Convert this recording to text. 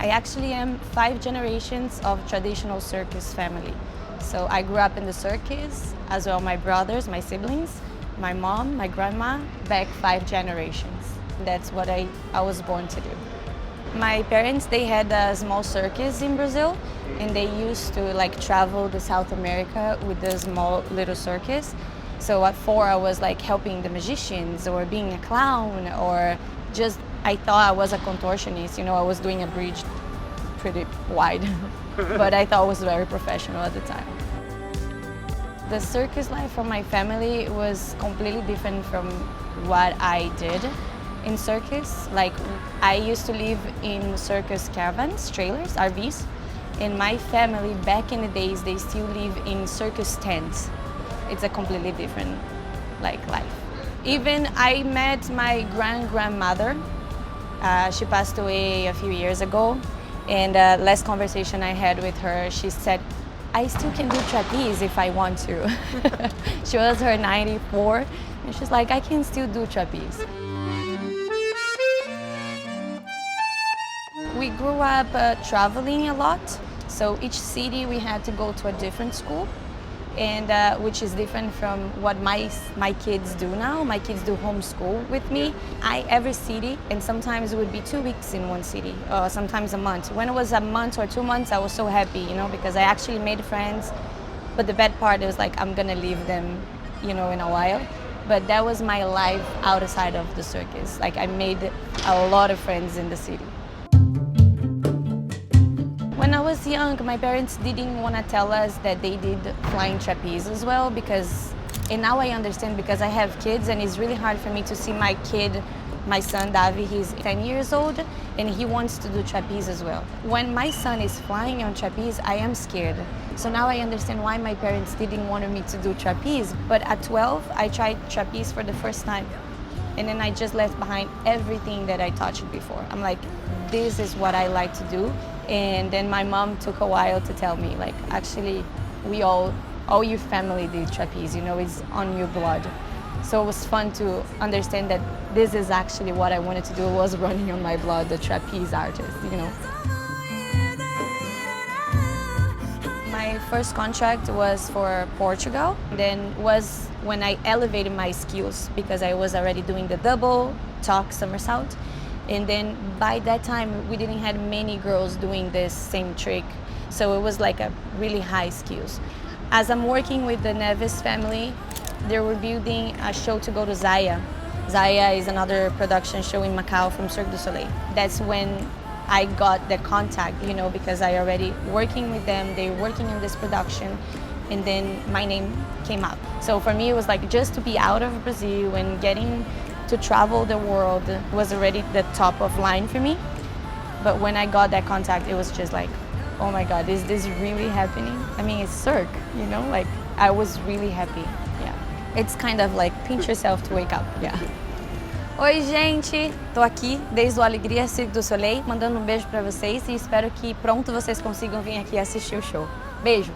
I actually am 5 generations of traditional circus family. So I grew up in the circus, as well my brothers, my siblings, my mom, my grandma, back 5 generations. That's what I was born to do. My parents, they had a small circus in Brazil, and they used to like travel to South America with the small little circus. So at 4 I was like helping the magicians or being a clown, or just I thought I was a contortionist, I was doing a bridge pretty wide, but I thought it was very professional at the time. The circus life from my family was completely different from what I did in circus. Like, I used to live in circus caravans, trailers, RVs, and my family back in the days, they still live in circus tents. It's a completely different life. Even I met my grandmother. She passed away a few years ago, and last conversation I had with her, she said, I still can do trapeze if I want to. She was her 94, and she's like, I can still do trapeze. We grew up traveling a lot, so each city we had to go to a different school, and which is different from what my kids do now. My kids do homeschool with me. Every city, and sometimes it would be 2 weeks in one city, sometimes a month. When it was a month or 2 months, I was so happy, because I actually made friends. But the bad part is like I'm gonna leave them, in a while. But that was my life outside of the circus. Like, I made a lot of friends in the city. When I was young, my parents didn't want to tell us that they did flying trapeze as well, and now I understand, because I have kids and it's really hard for me to see my kid, my son Davi, he's 10 years old and he wants to do trapeze as well. When my son is flying on trapeze, I am scared. So now I understand why my parents didn't want me to do trapeze. But at 12, I tried trapeze for the first time. And then I just left behind everything that I touched before. I'm like, this is what I like to do. And then my mom took a while to tell me, like, actually, all your family did trapeze, it's on your blood. So it was fun to understand that this is actually what I wanted to do. It was running on my blood, the trapeze artist, My first contract was for Portugal. Then was when I elevated my skills, because I was already doing the double, tuck, somersault. And then by that time, we didn't have many girls doing this same trick. So it was like a really high skills. As I'm working with the Neves family, they were building a show to go to Zaya. Zaya is another production show in Macau from Cirque du Soleil. That's when I got the contact, because I already working with them, they were working in this production, and then my name came up. So for me, it was like just to be out of Brazil and getting to travel the world was already the top of line for me. But when I got that contact, it was just like, oh my God, is this really happening? I mean, it's Cirque, like I was really happy, yeah. It's kind of like pinch yourself to wake up, yeah. Oi, gente! Tô aqui desde o Alegría Cirque du Soleil, mandando um beijo pra vocês e espero que pronto vocês consigam vir aqui assistir o show. Beijo!